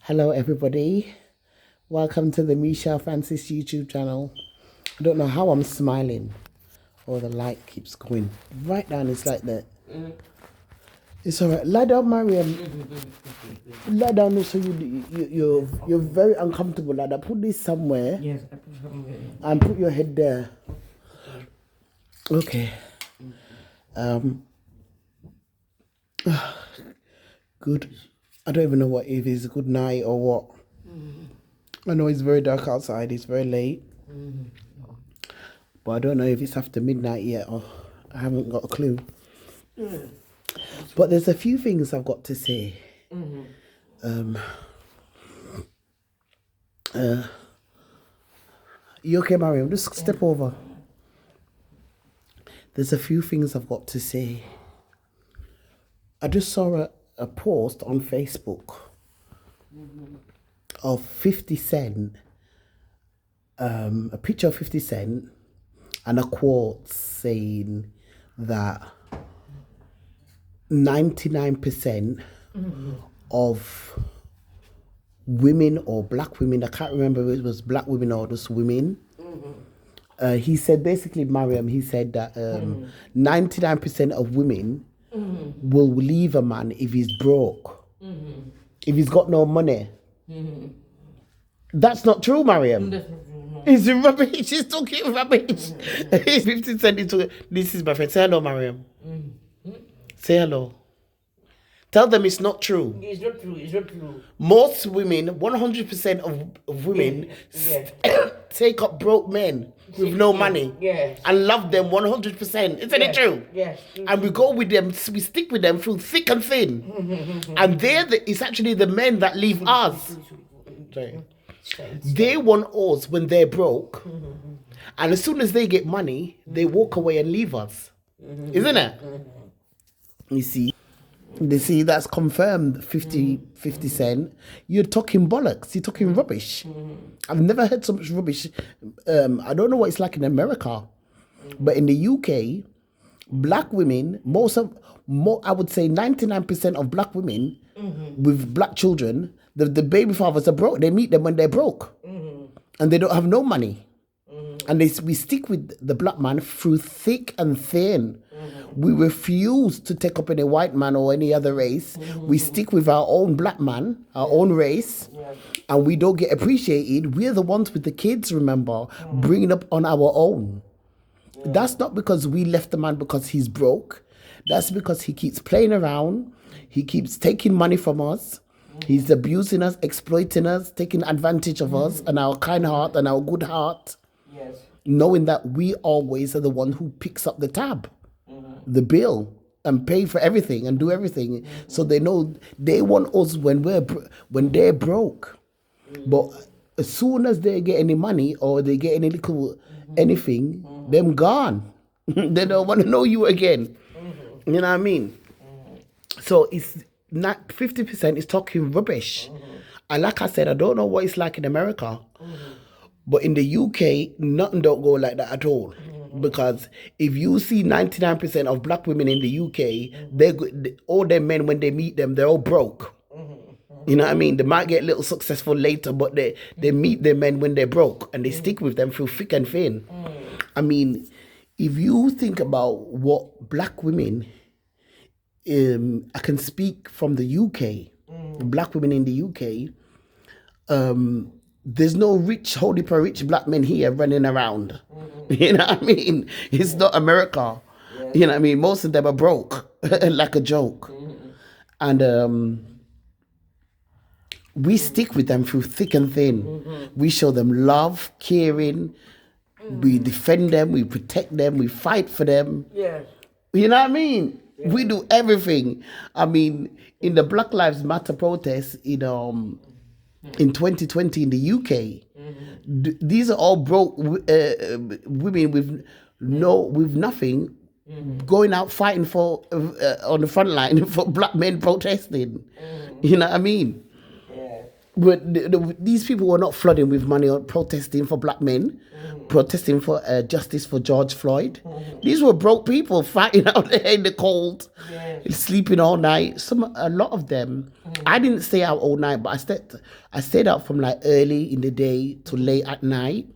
Hello everybody, welcome to the Misha Francis YouTube channel. I don't know how I'm smiling. Oh, the light keeps going right down. It's like that. It's alright. Lie down, Mariam. Lie down so you're very uncomfortable. Like that. Put this somewhere. Yes, I put somewhere. And put your head there. Okay. Good. I don't even know what if it's a good night or what. I know it's very dark outside. It's very late. But I don't know if it's after midnight yet or I haven't got a clue. But there's a few things I've got to say. You okay, Mariam? Just step over. There's a few things I've got to say. I just saw a post on Facebook of 50 Cent, a picture of 50 Cent and a quote saying that 99% of women or black women, I can't remember if it was black women or just women. He said basically, Mariam, he said that 99% of women will leave a man if he's broke, if he's got no money. That's not true, Mariam. It's rubbish. She's talking rubbish. 50 Cent into this is my friend. Say hello, Mariam. Say hello. Tell them it's not true. It's not true. It's not true. Most women, 100% of women, take up broke men with no money and love them 100%. Isn't it true? Yes. And we go with them, we stick with them through thick and thin. And it's actually the men that leave us. They want us when they're broke. And as soon as they get money, they walk away and leave us. Isn't it? You see? They see that's confirmed 50 Cent. You're talking bollocks. You're talking rubbish. I've never heard so much rubbish. I don't know what it's like in America. But in the UK, black women, I would say 99% of black women with black children, the baby fathers are broke. They meet them when they're broke. And they don't have no money. And we stick with the black man through thick and thin. We refuse to take up any white man or any other race. We stick with our own black man, our own race, and we don't get appreciated. We're the ones with the kids, remember, bringing up on our own. That's not because we left the man because he's broke. That's because he keeps playing around. He keeps taking money from us. He's abusing us, exploiting us, taking advantage of us and our kind heart and our good heart. Yes. Knowing that we always are the one who picks up the tab, the bill, and pay for everything and do everything. So they know they want us when they're broke. But as soon as they get any money or they get any little anything, them gone. They don't want to know you again. You know what I mean? So it's not 50% is talking rubbish. And like I said, I don't know what it's like in America. But in the UK, nothing don't go like that at all. Because if you see 99% of black women in the UK, all their men, when they meet them, they're all broke. You know what I mean? They might get a little successful later, but they meet their men when they're broke. And they stick with them through thick and thin. I mean, if you think about what black women, I can speak from the UK, black women in the UK, there's no holy per rich black men here running around. You know what I mean? It's not America. You know what I mean? Most of them are broke, like a joke. And we stick with them through thick and thin. We show them love, caring. We defend them, we protect them, we fight for them. Yes. You know what I mean? We do everything. I mean, in the Black Lives Matter protests in 2020 in the UK, these are all broke women with nothing, going out fighting for on the front line for black men protesting. You know what I mean? But these people were not flooding with money or protesting for black men, protesting for justice for George Floyd. These were broke people fighting out there in the cold, sleeping all night. A lot of them. I didn't stay out all night, but I stayed out from like early in the day to late at night.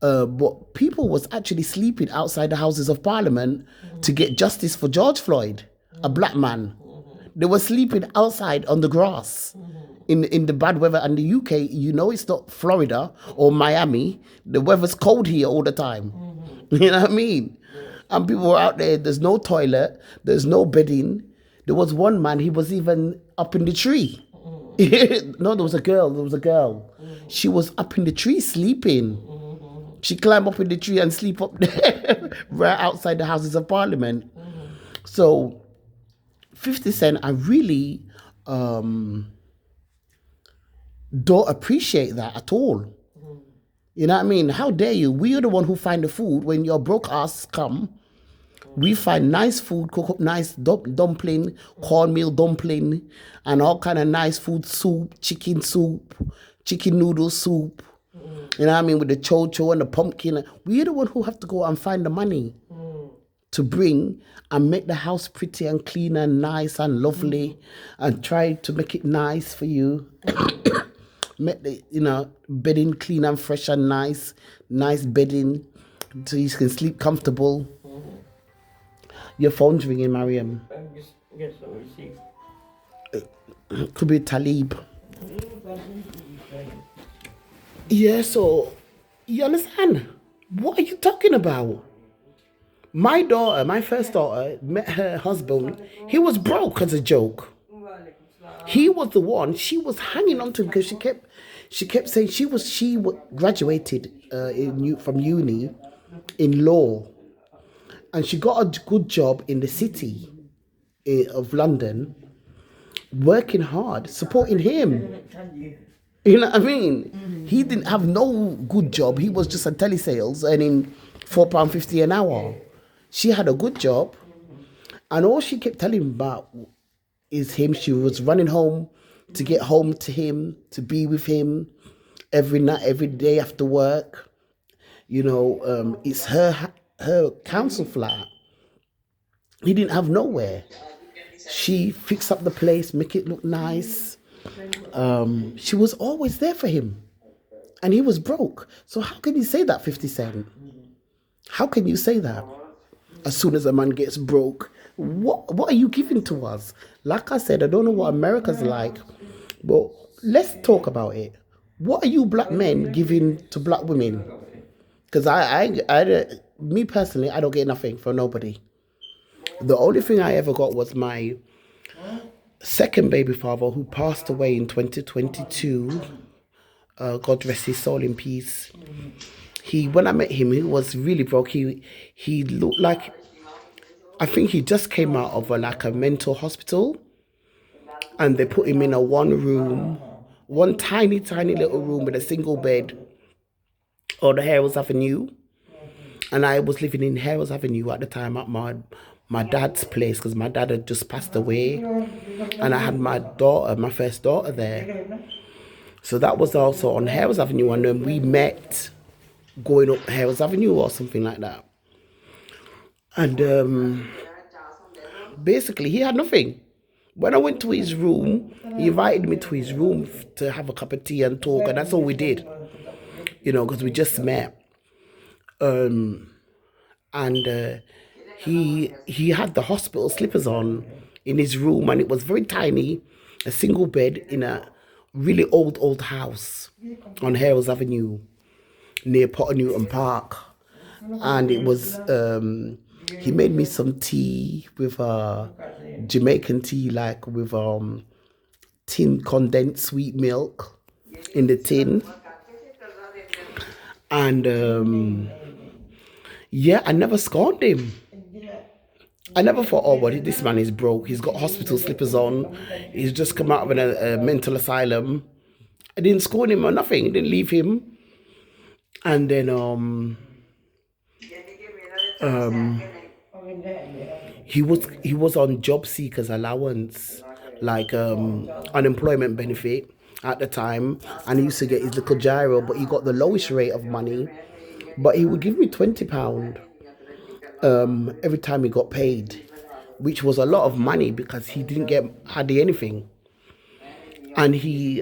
But people was actually sleeping outside the Houses of Parliament to get justice for George Floyd, a black man. They were sleeping outside on the grass in the bad weather. And the UK, you know, it's not Florida or Miami. The weather's cold here all the time. You know what I mean? And people were out there. There's no toilet. There's no bedding. There was one man, he was even up in the tree. No, there was a girl. She was up in the tree sleeping. She climbed up in the tree and sleep up there right outside the Houses of Parliament. So 50 Cent, I really don't appreciate that at all. You know what I mean? How dare you? We are the one who find the food when your broke ass come. We find nice food, cook up nice dumpling, cornmeal dumpling, and all kind of nice food, chicken noodle soup. You know what I mean? With the chocho and the pumpkin. We're the one who have to go and find the money to bring and make the house pretty and clean and nice and lovely and try to make it nice for you. Make the, bedding clean and fresh and nice bedding so you can sleep comfortable. Your phone's ringing, Mariam. Yes, I will see. Could be Talib. Yeah, so, you understand? What are you talking about? My first daughter, met her husband. He was broke as a joke. He was the one, she was hanging on to him because she kept saying she graduated from uni in law. And she got a good job in the city of London, working hard, supporting him. You know what I mean? He didn't have no good job. He was just a telesales earning £4.50 an hour. She had a good job. And all she kept telling him about is him. She was running home to get home to him, to be with him every night, every day after work. It's her council flat. He didn't have nowhere. She fixed up the place, make it look nice. She was always there for him. And he was broke. So how can you say that, 50 Cent? How can you say that? As soon as a man gets broke, what are you giving to us? Like I said, I don't know what America's like, but let's talk about it. What are you black men giving to black women? Because me personally, I don't get nothing from nobody. The only thing I ever got was my second baby father, who passed away in 2022. God rest his soul in peace. When I met him, he was really broke. He looked like, I think he just came out of a mental hospital, and they put him in a one tiny little room with a single bed on the Harrows Avenue. And I was living in Harrows Avenue at the time at my dad's place, because my dad had just passed away. And I had my first daughter there. So that was also on Harrows Avenue. And then we met going up Harrows Avenue or something like that. And basically, he had nothing. When I went to his room, he invited me to his room to have a cup of tea and talk. And that's all we did, because we just met. And he had the hospital slippers on in his room, and it was very tiny, a single bed in a really old house on Harrows Avenue near Potter Newton Park. And it was, he made me some tea with Jamaican tea, with tin condensed sweet milk in the tin. And I never scorned him. I never thought, this man is broke. He's got hospital slippers on. He's just come out of a mental asylum. I didn't scorn him or nothing. I didn't leave him. And then he was on job seekers allowance, unemployment benefit. at the time, and he used to get his little gyro, but he got the lowest rate of money. But he would give me £20 every time he got paid, which was a lot of money because he didn't get hardly anything. And he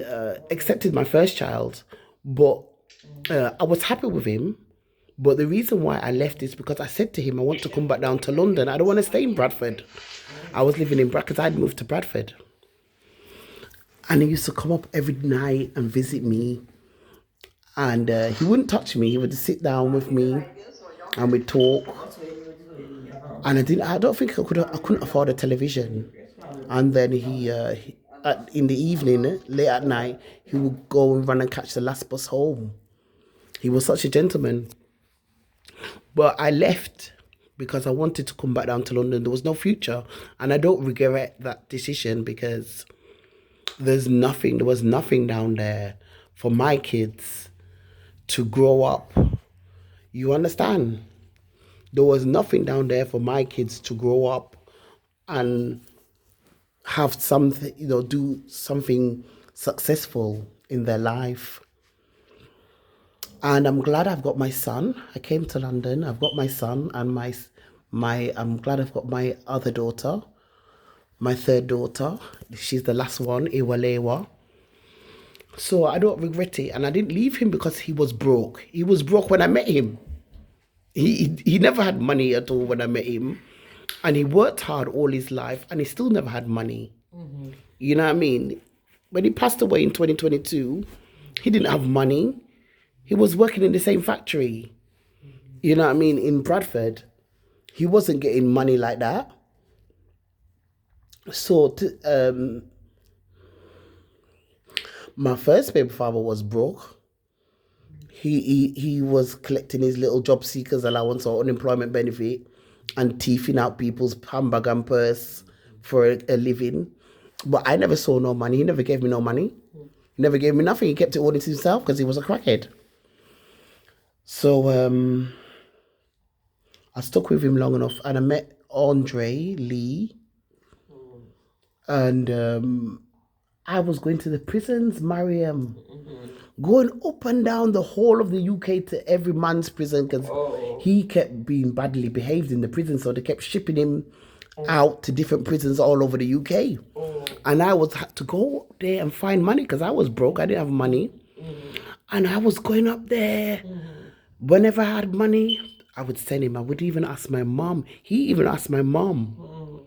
accepted my first child, but I was happy with him. But the reason why I left is because I said to him, I want to come back down to London. I don't want to stay in Bradford. I was living in Bradford. I'd moved to Bradford. And he used to come up every night and visit me. And he wouldn't touch me. He would just sit down with me and we'd talk. And I don't think I couldn't afford a television. And then in the evening, late at night, he would go and run and catch the last bus home. He was such a gentleman. But I left because I wanted to come back down to London. There was no future. And I don't regret that decision because there was nothing down there for my kids to grow up. You understand? There was nothing down there for my kids to grow up and have something, do something successful in their life. And I'm glad I've got my son. I came to London. I've got my son and I'm glad I've got my other daughter, my third daughter. She's the last one, Iwalewa. So I don't regret it. And I didn't leave him because he was broke. He was broke when I met him. He never had money at all when I met him. And he worked hard all his life and he still never had money. Mm-hmm. You know what I mean? When he passed away in 2022, he didn't have money. He was working in the same factory, you know what I mean, in Bradford. He wasn't getting money like that. So my first baby father was broke. He was collecting his little job seekers allowance or unemployment benefit and teething out people's handbag and purse for a living. But I never saw no money. He never gave me no money. He never gave me nothing. He kept it all to himself because he was a crackhead. So I stuck with him long enough and I met Andre Lee. And I was going to the prisons, Mariam. Going up and down the whole of the UK to every man's prison because he kept being badly behaved in the prison. So they kept shipping him out to different prisons all over the UK. And I had to go there and find money because I was broke. I didn't have money. And I was going up there. Whenever I had money, I would send him. I would even ask my mom. He even asked my mom,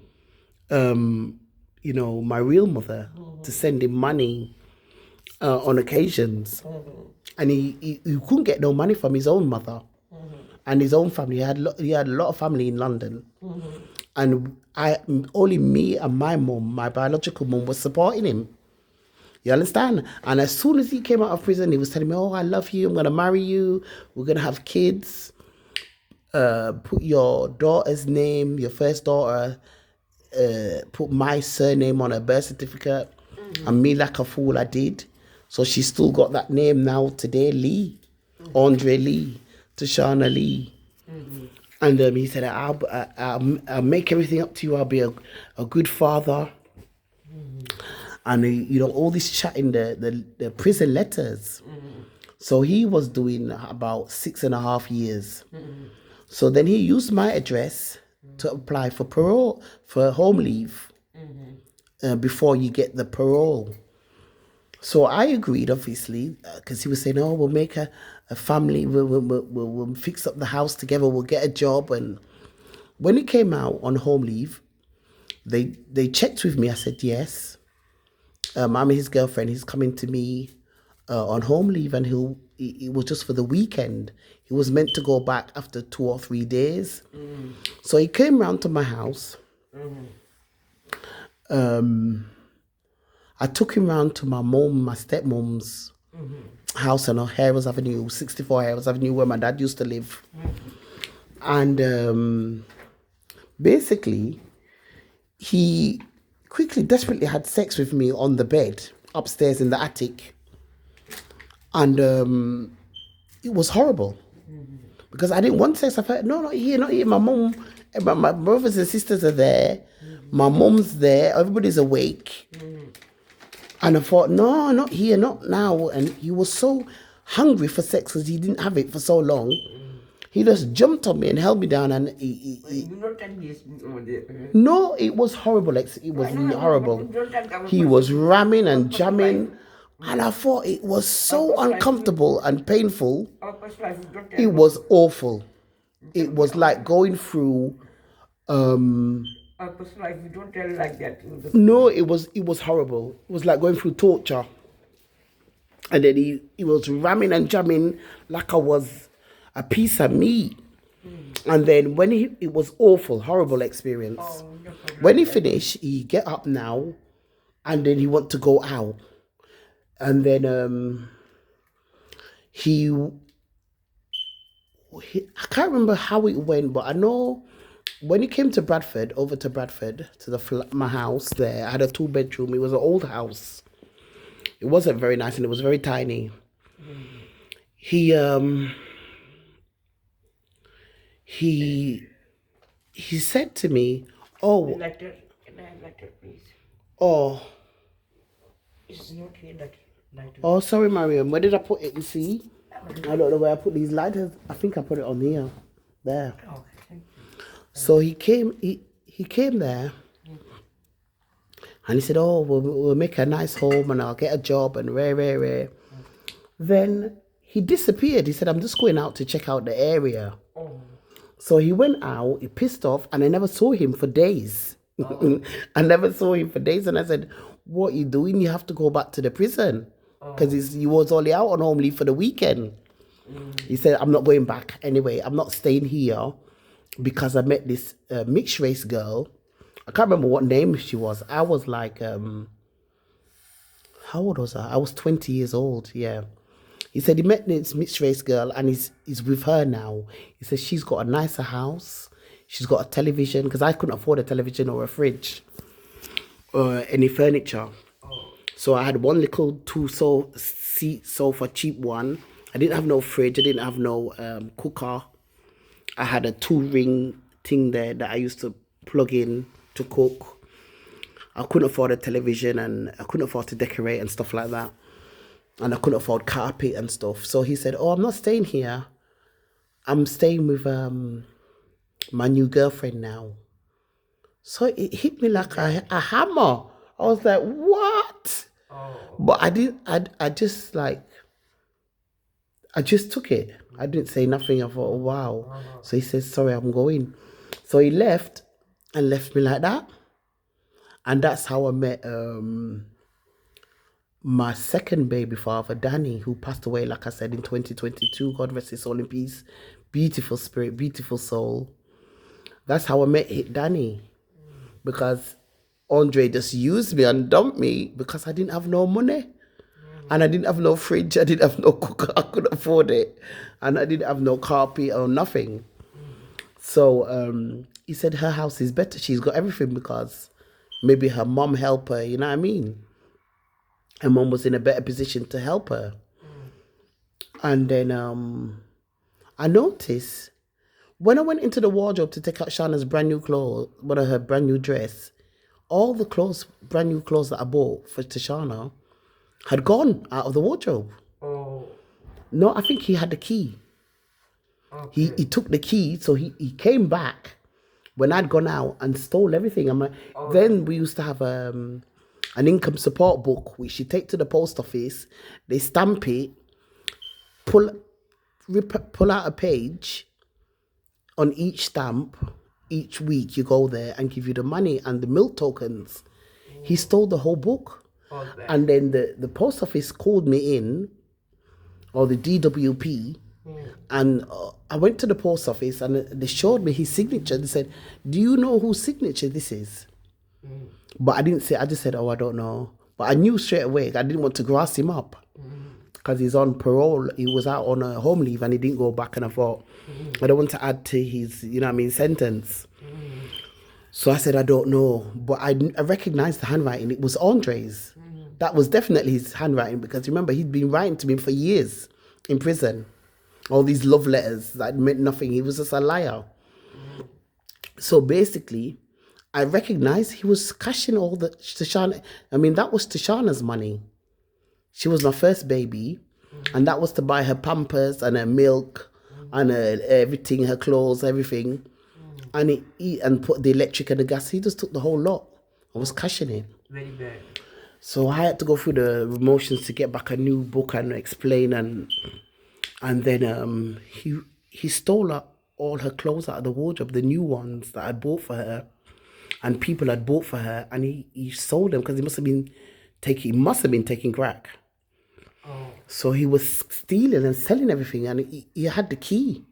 my real mother, to send him money on occasions. And he couldn't get no money from his own mother and his own family. He had a lot of family in London. And only me and my mom, my biological mom, was supporting him. You understand? And as soon as he came out of prison, he was telling me, oh, I love you. I'm going to marry you. We're going to have kids. Put your daughter's name, your first daughter, put my surname on her birth certificate. And me, like a fool, I did. So she's still got that name now today, Lee. Andre Lee. Tashana Lee. And he said, I'll make everything up to you. I'll be a good father. And, all this chat in the prison letters. So he was doing about 6.5 years. So then he used my address to apply for parole, for home leave, before you get the parole. So I agreed, obviously, because he was saying, oh, we'll make a family, we'll fix up the house together, we'll get a job. And when he came out on home leave, they checked with me. I said, yes. I'm his girlfriend. He's coming to me on home leave, and it was just for the weekend. He was meant to go back after 2 or 3 days. So he came round to my house. I took him round to my stepmom's house on Harrows Avenue, 64 Harrows Avenue, where my dad used to live. And basically, he quickly, desperately had sex with me on the bed upstairs in the attic. And it was horrible. Because I didn't want sex. I felt, no, not here, not here. My mom, my brothers and sisters are there. My mom's there. Everybody's awake. And I thought, no, not here, not now. And he was so hungry for sex because he didn't have it for so long. He just jumped on me and held me down. And You not tell me it's no, it was horrible. It was horrible. He was ramming and jamming. And I thought it was so uncomfortable and painful. our first life, you don't tell It was awful. It was like going through our first life, you don't tell like that. no, it was horrible. It was like going through torture. And then he was ramming and jamming like I was a piece of meat. And then when it was awful, horrible experience. When he finished, he get up now and then he want to go out. And then I can't remember how it went, but I know when he came to Bradford, over to Bradford, to my house there, I had a 2-bedroom. It was an old house. It wasn't very nice and it was very tiny. He said to me, "Oh, Letter, can I have letter, please? oh, It's not here, that letter. oh, sorry, Mariam. Where did I put it? You see, I don't know where I put these lighters. I think I put it on here, there." Okay, thank you. So he came there, and he said, "Oh, we'll make a nice home, and I'll get a job, and rare." Then he disappeared. He said, "I'm just going out to check out the area." So he went out, he pissed off, and I never saw him for days. I never saw him for days, and I said, "What are you doing? You have to go back to the prison." Because he was only out on home leave for the weekend. He said, "I'm not going back. Anyway, I'm not staying here because I met this mixed race girl." I can't remember what name she was. I was like, how old was I? I was 20 years old, yeah. He said he met this mixed race girl and he's with her now. He said she's got a nicer house. She's got a television, because I couldn't afford a television or a fridge or any furniture. So I had one little 2-seat sofa, cheap one. I didn't have no fridge. I didn't have no cooker. I had a 2-ring thing there that I used to plug in to cook. I couldn't afford a television and I couldn't afford to decorate and stuff like that. And I couldn't afford carpet and stuff. So he said, "Oh, I'm not staying here. I'm staying with my new girlfriend now." So it hit me like a hammer. I was like, "What?" But I just took it. I didn't say nothing. I thought, "Oh, wow." So he says, "Sorry, I'm going." So he left and left me like that. And that's how I met my second baby father, Danny, who passed away, like I said, in 2022. God rest his soul in peace. Beautiful spirit, beautiful soul. That's how I met Danny. Because Andre just used me and dumped me because I didn't have no money. And I didn't have no fridge. I didn't have no cooker. I couldn't afford it. And I didn't have no carpet or nothing. So he said her house is better. She's got everything because maybe her mom helped her, you know what I mean? Her mom was in a better position to help her. And then I noticed when I went into the wardrobe to take out Shana's brand new clothes, one of her brand new dress, all the clothes, brand new clothes that I bought for Shana had gone out of the wardrobe. No, I think he had the key. He took the key, so he came back when I'd gone out and stole everything. I'm like, then we used to have an income support book, which you take to the post office, they stamp it, pull out a page on each stamp. Each week you go there and give you the money and the milk tokens. He stole the whole book. And then the post office called me in, or the DWP, and I went to the post office and they showed me his signature. They said, "Do you know whose signature this is?" But I didn't say, I just said, "Oh, I don't know." But I knew straight away. I didn't want to grass him up because he's on parole. He was out on a home leave and he didn't go back. And I thought, I don't want to add to his, sentence. So I said, "I don't know." But I recognized the handwriting. It was Andre's. That was definitely his handwriting because remember, he'd been writing to me for years in prison. All these love letters that meant nothing. He was just a liar. So basically, I recognized he was cashing all the Tashana. I mean, that was Tashana's money. She was my first baby, and that was to buy her Pampers and her milk and her everything, her clothes, everything. And and put the electric and the gas. He just took the whole lot. I was cashing it. Very bad. So I had to go through the motions to get back a new book and explain, and then he stole all her clothes out of the wardrobe, the new ones that I bought for her, and people had bought for her, and he sold them because he must have been taking crack. Oh. So he was stealing and selling everything, and he had the key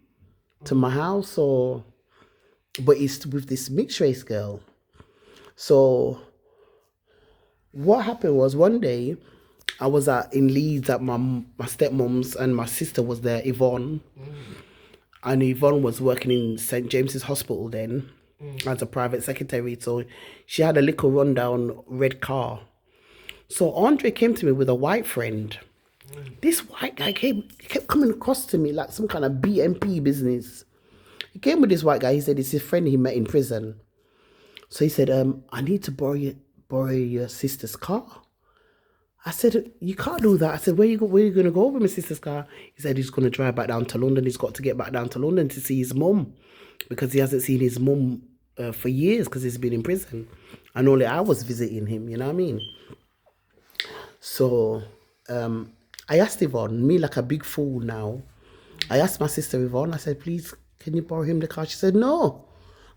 to my house. But he's with this mixed race girl. So what happened was one day I was in Leeds at my stepmom's, and my sister was there, Yvonne. And Yvonne was working in St. James's Hospital then as a private secretary. So she had a little rundown red car. So Andre came to me with a white friend. This white guy kept coming across to me like some kind of BMP business. He came with this white guy. He said it's his friend he met in prison. So he said, I need to borrow your sister's car. I said, you can't do that. I said, where you going to go with my sister's car? He said he's going to drive back down to London. He's got to get back down to London to see his mum, because he hasn't seen his mum for years because he's been in prison. And only I was visiting him, you know what I mean? So I asked Yvonne, me like a big fool now, I asked my sister Yvonne, I said, please, can you borrow him the car? She said, no,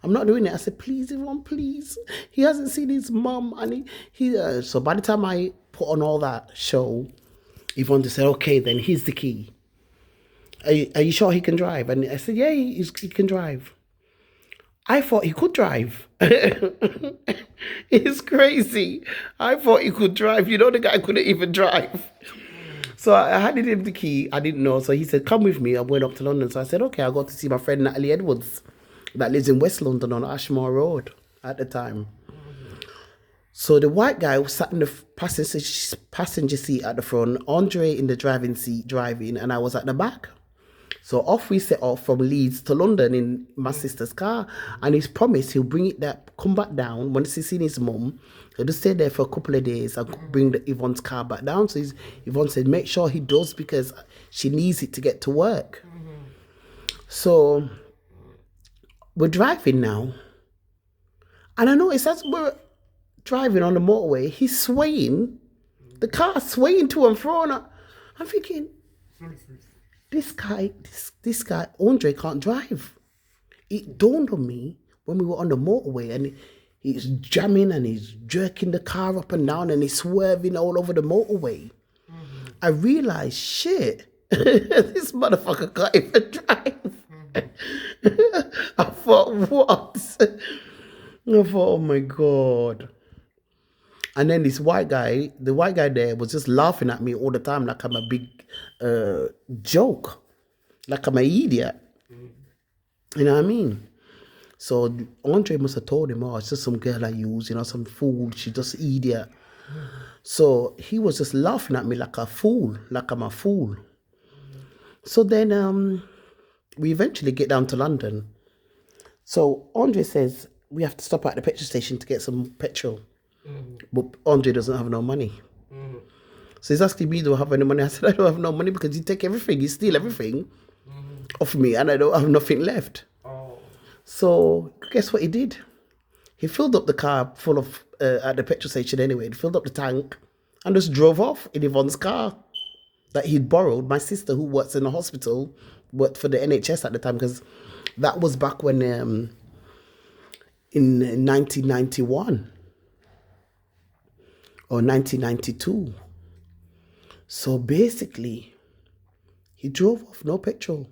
I'm not doing it. I said, please, Yvonne, please. He hasn't seen his mum. And so by the time I put on all that show, Yvonne just said, okay, then here's the key. Are you sure he can drive? And I said, yeah, he can drive. I thought he could drive. It's crazy. I thought he could drive. You know, the guy couldn't even drive. So I handed him the key. I didn't know. So he said, come with me. I went up to London. So I said, okay, I'll go to see my friend Natalie Edwards that lives in West London on Ashmore Road at the time. So the white guy was sat in the passenger seat at the front, Andre in the driving seat driving, and I was at the back. So off we set off from Leeds to London in my sister's car, and he's promised he'll bring it there, come back down once he's seen his mum. He'll just stay there for a couple of days and bring Yvonne's car back down. So Yvonne said, make sure he does, because she needs it to get to work. So we're driving now, and I noticed as we're driving on the motorway, he's swaying, the car's swaying to and fro, and I'm thinking, this guy, Andre, can't drive. It dawned on me when we were on the motorway, and he's jamming and he's jerking the car up and down and he's swerving all over the motorway. I realized, shit, this motherfucker can't even drive. I thought, what? I thought, oh my God. And then the white guy there was just laughing at me all the time like I'm a big joke, like I'm an idiot. You know what I mean? So Andre must have told him, oh, it's just some girl I use, some fool, she's just idiot. So he was just laughing at me like a fool, like I'm a fool. So then we eventually get down to London. So Andre says, we have to stop at the petrol station to get some petrol. But Andre doesn't have no money. So he's asking me, do I have any money? I said, I don't have no money because you take everything, you steal everything off me, and I don't have nothing left. So guess what he did? He filled up the car full of, at the petrol station anyway, he filled up the tank and just drove off in Yvonne's car that he'd borrowed. My sister, who works in the hospital, worked for the NHS at the time, because that was back when, in 1991. Or 1992. So basically, he drove off, no petrol.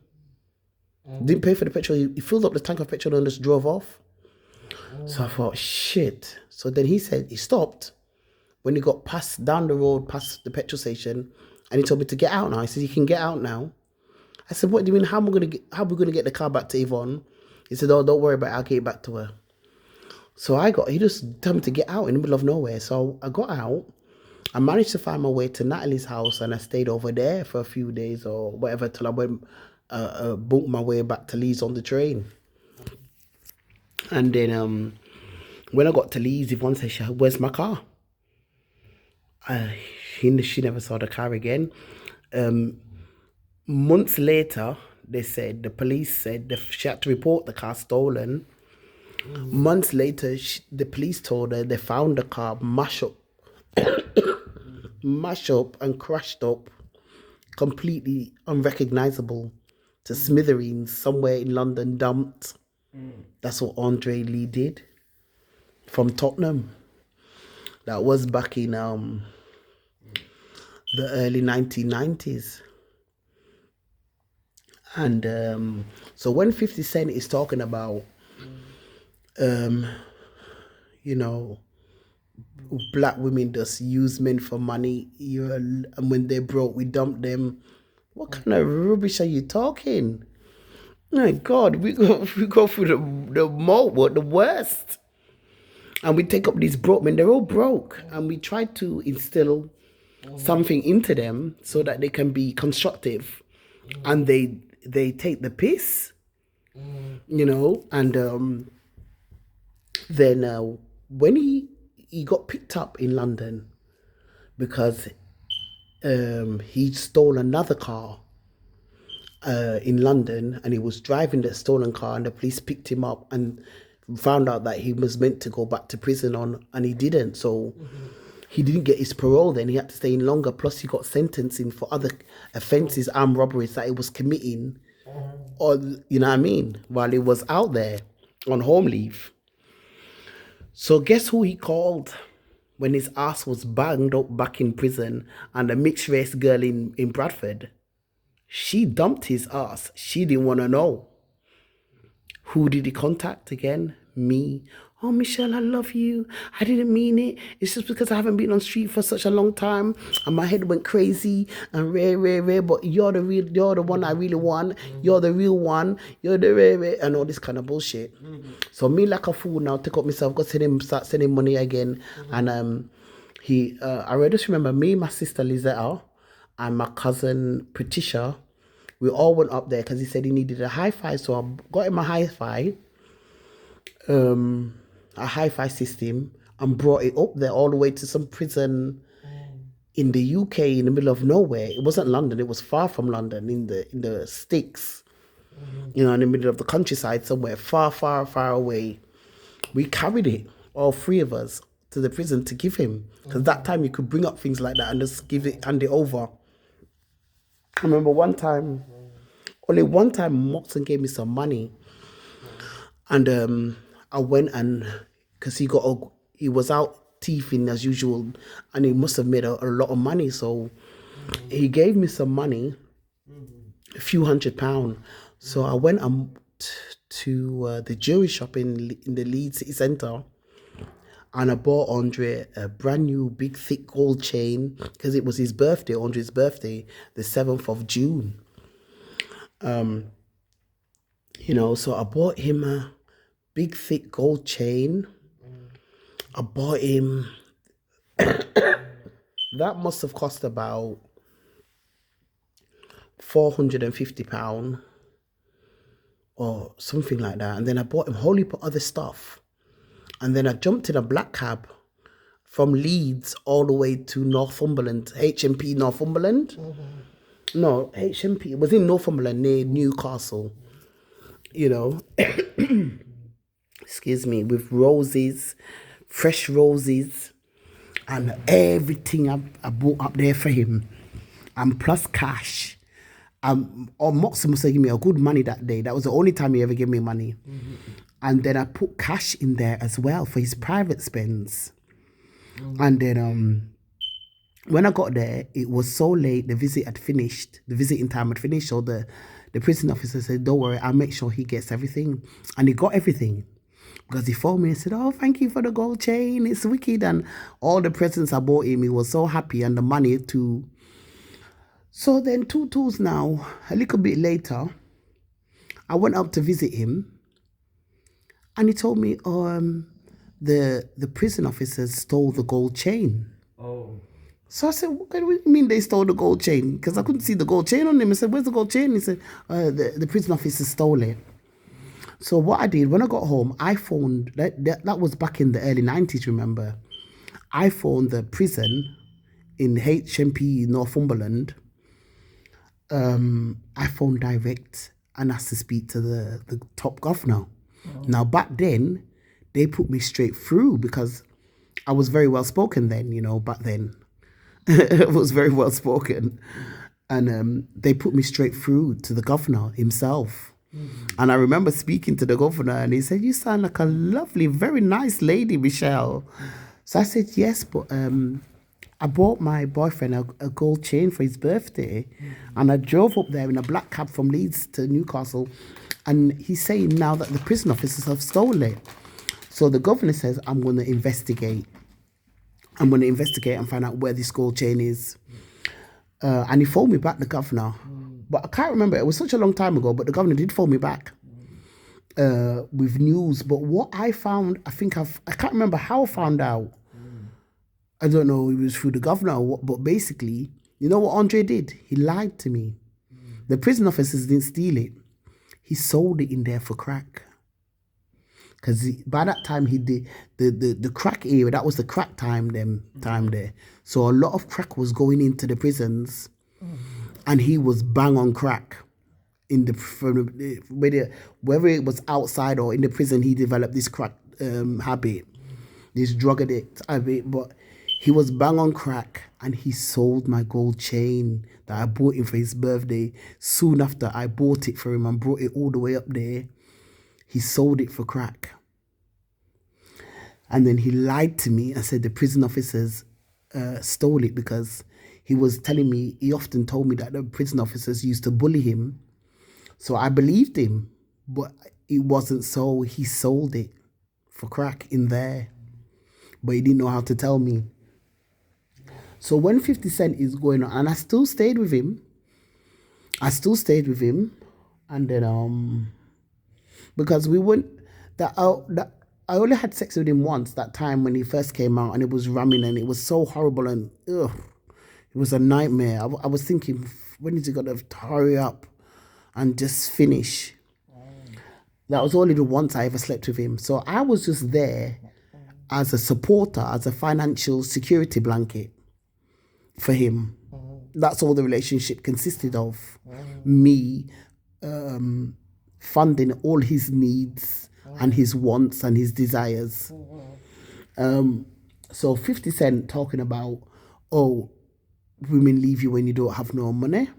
Didn't pay for the petrol. He filled up the tank of petrol and just drove off. So I thought, shit. So then he said he stopped when he got down the road, past the petrol station, and he told me to get out now. He said, you can get out now. I said, what do you mean? How are we gonna get the car back to Yvonne? He said, oh, don't worry about it, I'll get it back to her. So he just told me to get out in the middle of nowhere. So I got out. I managed to find my way to Natalie's house, and I stayed over there for a few days or whatever till I went, booked my way back to Leeds on the train. And then When I got to Leeds, Yvonne said, where's my car? She never saw the car again. Months later, they said, the police said she had to report the car stolen. Months later, the police told her they found the car mashed up and crushed up, completely unrecognizable, to smithereens somewhere in London, dumped. That's what Andre Lee did from Tottenham. That was back in the early 1990s. And so when 50 Cent is talking about, you know, black women just use men for money, and when they're broke, we dump them. What kind of rubbish are you talking? My God, we go through the worst. And we take up these broke men, they're all broke. And we try to instill something into them so that they can be constructive. And they take the piss, you know. And then when he got picked up in London because he stole another car in London, and he was driving the stolen car, and the police picked him up and found out that he was meant to go back to prison and he didn't. So he didn't get his parole then. He had to stay in longer. Plus he got sentenced in for other offences, armed robberies that he was committing, or, you know what I mean, while he was out there on home leave. So guess who he called when his ass was banged up back in prison, and a mixed race girl in Bradford? She dumped his ass. She didn't want to know. Who did he contact again? Me. Oh, Michelle, I love you. I didn't mean it. It's just because I haven't been on street for such a long time and my head went crazy and rare. But you're the one I really want. You're the real one. You're the rare, and all this kind of bullshit. So me, like a fool now, take up myself, start sending money again. And I just remember me, my sister Lizetta, and my cousin Patricia, we all went up there because he said he needed a hi-fi. So I got him a hi-fi system, and brought it up there all the way to some prison in the UK, in the middle of nowhere. It wasn't London, it was far from London, in the sticks, you know, in the middle of the countryside somewhere, far away. We carried it, all three of us, to the prison to give him, because that time you could bring up things like that and just hand it over. I remember only one time Motson gave me some money, and I went, and because he was out thieving as usual, and he must have made a lot of money, so he gave me some money, a few £100. So I went to the jewelry shop in the Leeds City Centre, and I bought Andre a brand new big thick gold chain, because it was his birthday, Andre's birthday, the 7th of June. You know, so I bought him a big thick gold chain. I bought him, that must have cost about £450 or something like that. And then I bought him a whole heap of other stuff. And then I jumped in a black cab from Leeds all the way to Northumberland, HMP Northumberland. No, HMP, it was in Northumberland near Newcastle, you know. Excuse me, with roses, fresh roses, and everything I bought up there for him, and plus cash. Or Moxie must have given me a good money that day. That was the only time he ever gave me money. And then I put cash in there as well for his private spends. And then when I got there, it was so late, the visiting time had finished, so the prison officer said, don't worry, I'll make sure he gets everything. And he got everything, because he phoned me and said, oh, thank you for the gold chain, it's wicked, and all the presents I bought him, he was so happy, and the money too. So then 2 tools now, a little bit later, I went up to visit him, and he told me, the prison officers stole the gold chain. Oh. So I said, what do you mean they stole the gold chain? Because I couldn't see the gold chain on him. I said, where's the gold chain? He said, the prison officers stole it. So what I did when I got home, I phoned, that was back in the early 90s, remember? I phoned the prison in HMP Northumberland. I phoned direct and asked to speak to the top governor. Now, back then, they put me straight through because I was very well spoken then, back then. I was very well spoken. And they put me straight through to the governor himself. And I remember speaking to the governor and he said, "You sound like a lovely, very nice lady, Michelle." So I said, "Yes, but I bought my boyfriend a gold chain for his birthday, and I drove up there in a black cab from Leeds to Newcastle, and he's saying now that the prison officers have stolen it." So the governor says, I'm going to investigate and find out where this gold chain is. And he phoned me back, the governor. But I can't remember, it was such a long time ago, but the governor did phone me back with news. But what I found, I can't remember how I found out. I don't know, it was through the governor or what, but basically, you know what Andre did? He lied to me. The prison officers didn't steal it. He sold it in there for crack. Because by that time, he did the crack era, that was the crack time there. So a lot of crack was going into the prisons, and he was bang on crack. Whether it was outside or in the prison, he developed this crack habit, this drug addict habit, but he was bang on crack, and he sold my gold chain that I bought him for his birthday. Soon after I bought it for him and brought it all the way up there, he sold it for crack. And then he lied to me and said the prison officers stole it because he was telling me, he often told me that the prison officers used to bully him. So I believed him, but it wasn't so. He sold it for crack in there, but he didn't know how to tell me. So when 50 Cent is going on, and I still stayed with him, and then because we went, I only had sex with him once, that time when he first came out, and it was ramming, and it was so horrible, and it was a nightmare. I was thinking, when is he gonna hurry up and just finish? That was only the once I ever slept with him. So I was just there as a supporter, as a financial security blanket for him. That's all the relationship consisted of. Me funding all his needs and his wants and his desires. So 50 Cent talking about, women leave you when you don't have no money.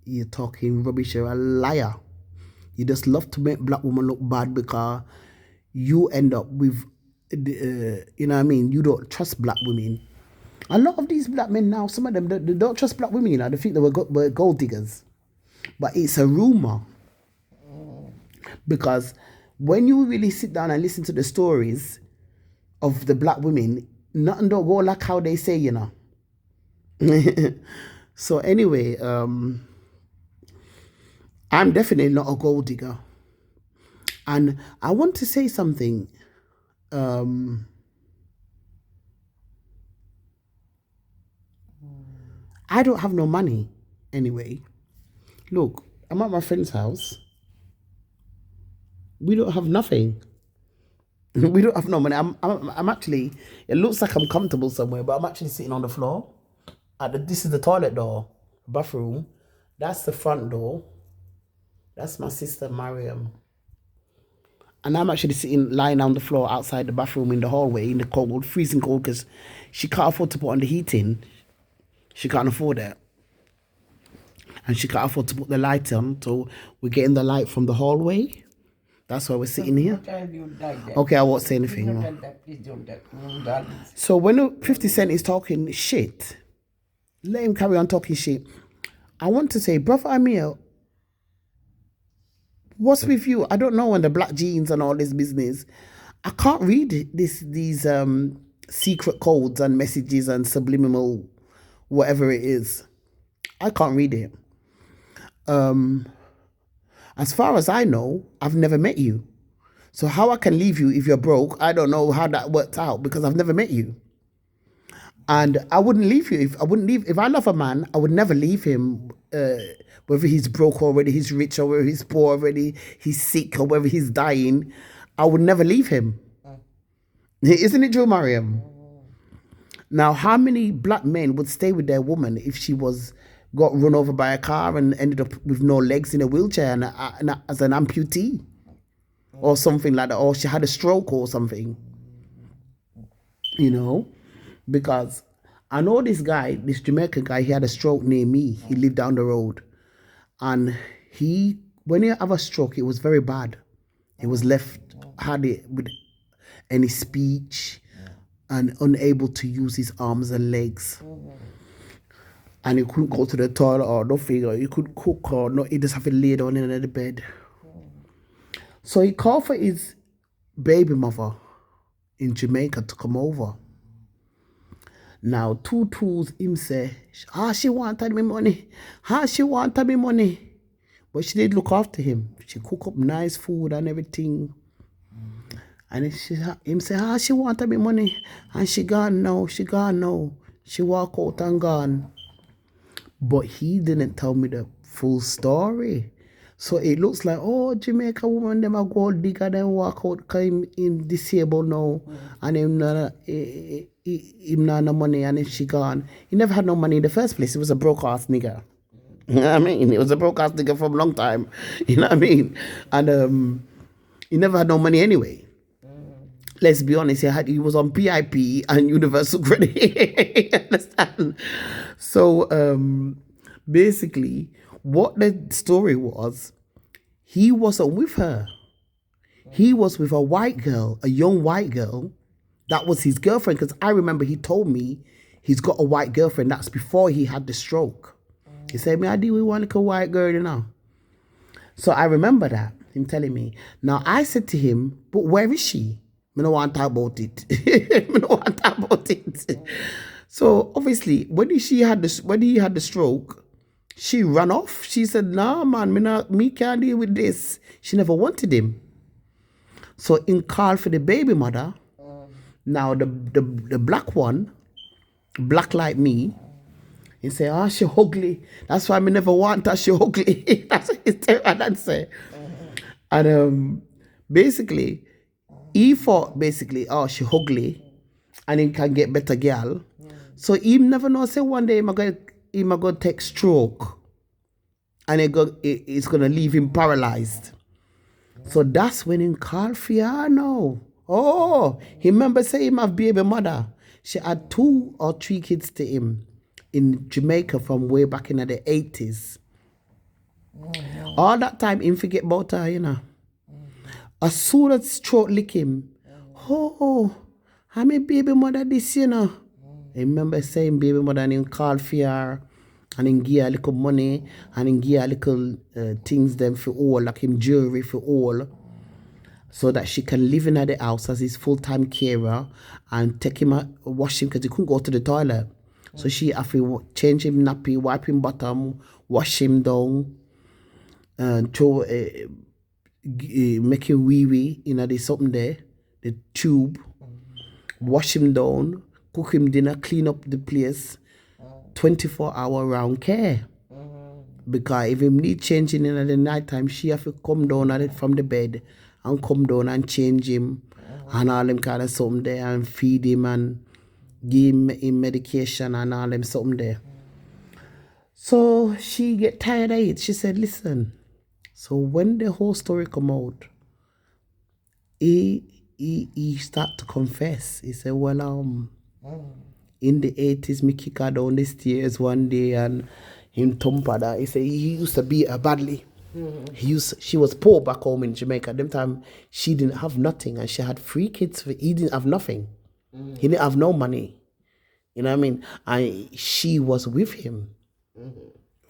You're talking rubbish, you're a liar. You just love to make black women look bad because you end up with, you know what I mean? You don't trust black women. A lot of these black men now, some of them, they don't trust black women, They think they were gold diggers. But it's a rumor. Because when you really sit down and listen to the stories of the black women, nothing don't go like how they say, So anyway, I'm definitely not a gold digger. And I want to say something. I don't have no money anyway. Look, I'm at my friend's house. We don't have nothing. We don't have no money. I'm actually, it looks like I'm comfortable somewhere, but I'm actually sitting on the floor. This is the toilet door, bathroom. That's the front door. That's my sister, Mariam. And I'm actually lying on the floor outside the bathroom in the hallway in the cold, freezing cold, because she can't afford to put on the heating. She can't afford it. And she can't afford to put the light on, so we're getting the light from the hallway. That's why we're sitting here. Okay, I won't say anything. So when 50 Cent is talking shit, let him carry on talking shit. I want to say, Brother Amir, what's with you? I don't know, on the black jeans and all this business. I can't read these secret codes and messages and subliminal whatever it is. I can't read it. As far as I know, I've never met you. So how I can leave you if you're broke, I don't know how that worked out because I've never met you. And I wouldn't leave you if I love a man, I would never leave him whether he's broke or whether he's rich or whether he's poor, or whether he's sick or whether he's dying, I would never leave him. Isn't it true, Mariam? Now, how many black men would stay with their woman if she got run over by a car and ended up with no legs in a wheelchair and as an amputee or something like that, or she had a stroke or something? You know, because I know this guy, this Jamaican guy, he had a stroke near me. He lived down the road, and when he had a stroke, it was very bad. He was had it with any speech and unable to use his arms and legs. And he couldn't go to the toilet or nothing, or he couldn't cook or no, he just have to lay down in the bed. So he called for his baby mother in Jamaica to come over. Now, two tools him say, she wanted me money. She wanted me money. But she did look after him. She cook up nice food and everything. And him say, she wanted me money. And she gone now. She walk out and gone. But he didn't tell me the full story. So it looks like, Jamaica woman, them a gold digger, then walk out because him disabled now. And him not no money, and if she gone. He never had no money in the first place. He was a broke-ass nigger. You know what I mean? He was a broke-ass nigger from a long time. You know what I mean? And he never had no money anyway. Let's be honest, he was on PIP and Universal Credit. Understand? So basically, what the story was, he wasn't with her. He was with a white girl, a young white girl. That was his girlfriend, because I remember he told me he's got a white girlfriend. That's before he had the stroke. He said, me, I do we want like a white girl, you know. So I remember that, him telling me. Now I said to him, but where is she? I don't want to talk about it. I don't want to talk about it. So obviously, when he had the stroke, she ran off. She said, nah, man, me can't deal with this. She never wanted him. So in call for the baby mother. Now the black one, black like me, he say, she ugly. That's why I never want her, she ugly. That's what his dad say. And basically, he thought she ugly and he can get better girl. So he never know, say one day he might go take stroke and it's gonna leave him paralyzed. So that's when he called for her now. He remember saying him have baby mother. She had 2 or 3 kids to him in Jamaica from way back in the 80s. All that time, him forget about her, you know. As soon as throat lick him, I'm a baby mother this, you know. I remember saying baby mother and him called for her and him give her a little money and him give her little things them for all, like him jewelry for all, so that she can live in the house as his full-time carer and take him out, wash him because he couldn't go to the toilet. So she have to change him nappy, wipe him bottom, wash him down, and make him wee-wee, there's something there, the tube, wash him down, cook him dinner, clean up the place, 24-hour round care. Because if him need changing in the night time, she have to come down at it from the bed and come down and change him and all them kind of something there and feed him and give him medication and all them something there. So she get tired of it. She said, listen. So when the whole story come out, he start to confess. He said, well, in the 80s, me kick her down the stairs one day and him thump her that. He said he used to beat her badly. She was poor back home in Jamaica. At them time, she didn't have nothing and she had 3 kids. He didn't have nothing. He didn't have no money. You know what I mean? And she was with him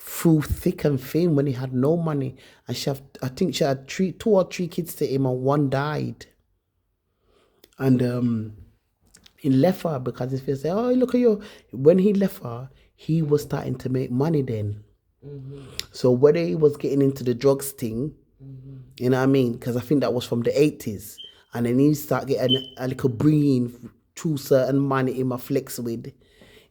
through thick and thin when he had no money. And I think she had 2 or 3 kids to him and 1 died. And he left her because his face said, look at you. When he left her, he was starting to make money then. So whether he was getting into the drugs thing, you know what I mean? Because I think that was from the 80s. And then he started getting a little bringing through certain money in my flex with.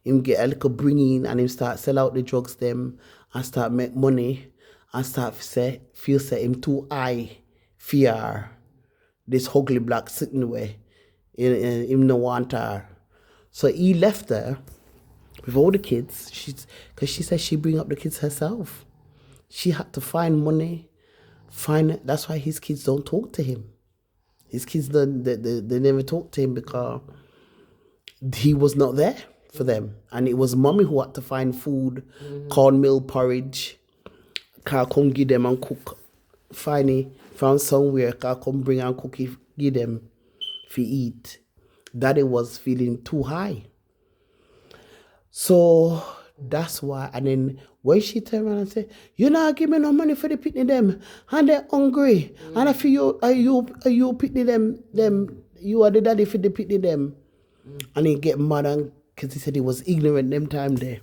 Him get a little bringing and him start sell out the drugs them and start make money. and start feel say him too high fear this ugly black sitting way him no want her. So he left her with all the kids. Because she said she bring up the kids herself. She had to find money, that's why his kids don't talk to him. His kids they never talk to him because he was not there for them. And it was mommy who had to find food, cornmeal porridge, car come give them and cook. Finally found somewhere, car come bring and cook, give them for eat. Daddy was feeling too high. So that's why. And then when she turned around and said, "You not give me no money for the picnic them, and they're hungry, and I feel you picnic them, you are the daddy for the picnic them." And he get mad because he said he was ignorant them time there.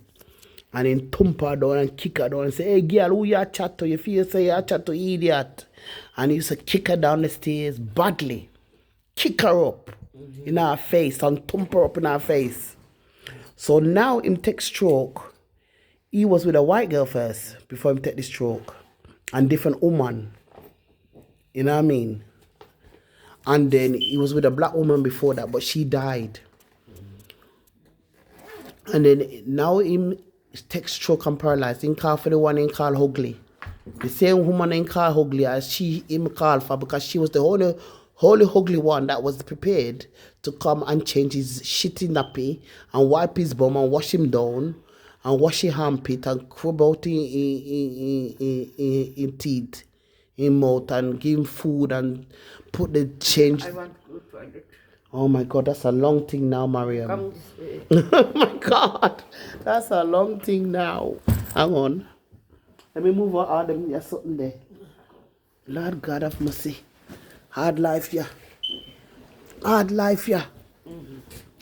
And then thump her down and kick her down and say, "Hey girl, who you chat to? You feel say you chat to idiot." And he used to kick her down the stairs badly. Kick her up in her face and thump her up in her face. So now him take stroke. He was with a white girl first before him take the stroke. And different woman. You know what I mean? And then he was with a black woman before that, but she died. And then now him take stroke and paralyzed. He call for the one he call ugly. The same woman he call ugly as him call for, because she was the only ugly one that was prepared to come and change his shitty nappy and wipe his bum and wash him down and wash his armpit and crub out in teeth, in mouth, and give him food and put the change. I want to go to toilet. Oh my God, that's a long thing now, Mariam. Come this way. Oh my God, that's a long thing now. Hang on. Let me move on. There's something there. Lord God have mercy. Hard life, yeah. Hard life, yeah.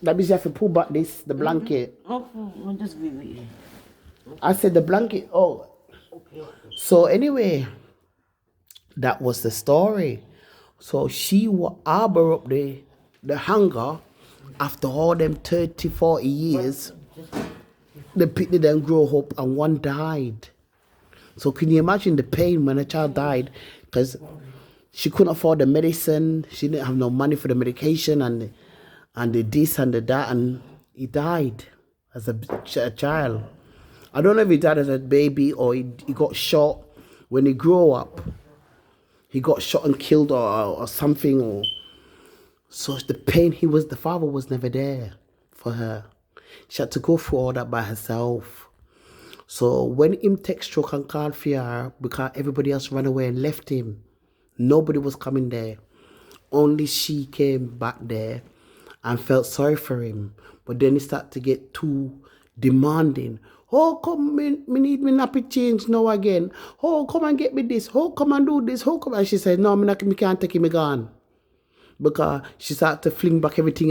That means you have to pull back the blanket. Oh, just wait. I said the blanket. Oh. Okay. So anyway, that was the story. So she will harbor up the hunger after all them 30, 40 years. The people then grow up and one died. So can you imagine the pain when a child died? Because she couldn't afford the medicine. She didn't have no money for the medication and the this and the that. And he died as a child. I don't know if he died as a baby or he got shot when he grew up. He got shot and killed or something. So the pain, the father was never there for her. She had to go through all that by herself. So when him take stroke and call for her, because everybody else ran away and left him, nobody was coming there. Only she came back there and felt sorry for him. But then he started to get too demanding. "Oh, come, me need me nappy change now again. Oh, come and get me this. Oh, come and do this. Oh, come." And she said, "No, me can't take him gone." Because she started to fling back everything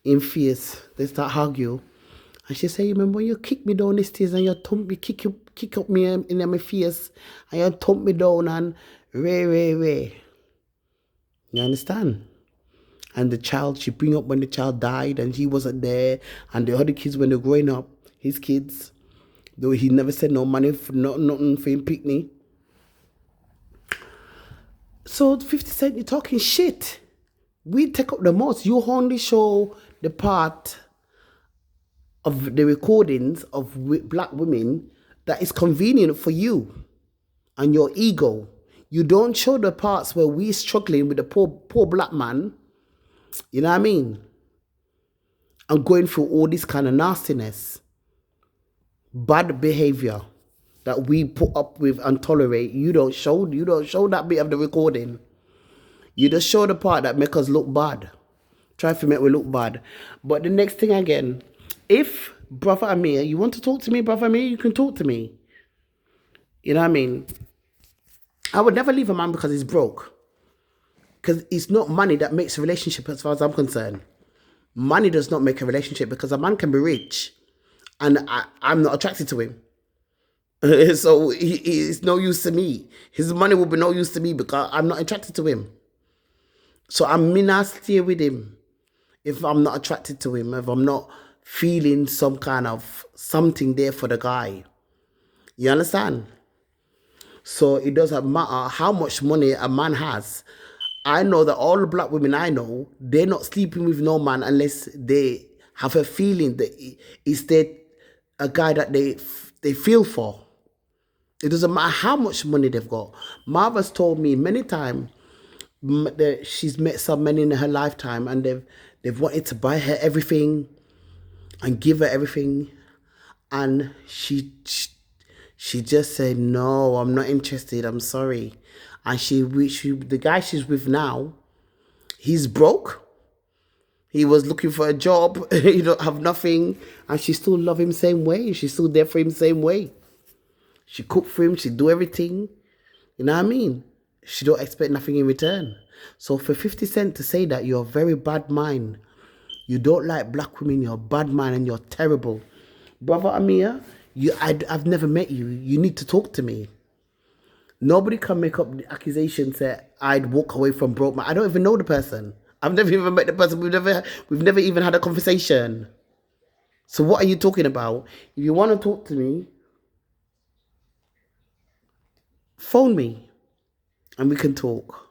in face. They start argue. And she said, "You remember when you kick me down the stairs and you thump me, kick up me in my face and you thump me down and ray. You understand? And the child, she bring up when the child died and he wasn't there. And the other kids, when they're growing up, his kids, though he never said no money, nothing for him picnic. So 50 Cent, you're talking shit. We take up the most. You only show the part of the recordings of black women that is convenient for you and your ego. You don't show the parts where we're struggling with the poor black man, you know what I mean? And going through all this kind of nastiness, bad behavior that we put up with and tolerate. You don't show that bit of the recording. You just show the part that make us look bad. Try to make we look bad. But the next thing again, if Brother Amir, you want to talk to me, Brother Amir, you can talk to me. You know what I mean? I would never leave a man because he's broke. Because it's not money that makes a relationship as far as I'm concerned. Money does not make a relationship because a man can be rich and I'm not attracted to him. So it's no use to me. His money will be no use to me because I'm not attracted to him. So I'm not stay with him if I'm not attracted to him, if I'm not feeling some kind of something there for the guy. You understand? So it doesn't matter how much money a man has. I know that all the black women I know, they're not sleeping with no man unless they have a feeling that it's a guy that they feel for. It doesn't matter how much money they've got. Marva's told me many times that she's met some men in her lifetime and they've wanted to buy her everything and give her everything, and she just said, no, I'm not interested, I'm sorry. And the guy she's with now, he's broke. He was looking for a job. He don't have nothing, and she still love him same way. She's still there for him same way. She cook for him. She do everything. You know what I mean? She don't expect nothing in return. So for 50 Cent to say that you're a very bad mind, you don't like black women, you're a bad man, and you're terrible. Brother Amir, I've never met you. You need to talk to me. Nobody can make up the accusation that I'd walk away from broke man. I don't even know the person. I've never even met the person. We've never even had a conversation. So what are you talking about? If you want to talk to me, phone me and we can talk.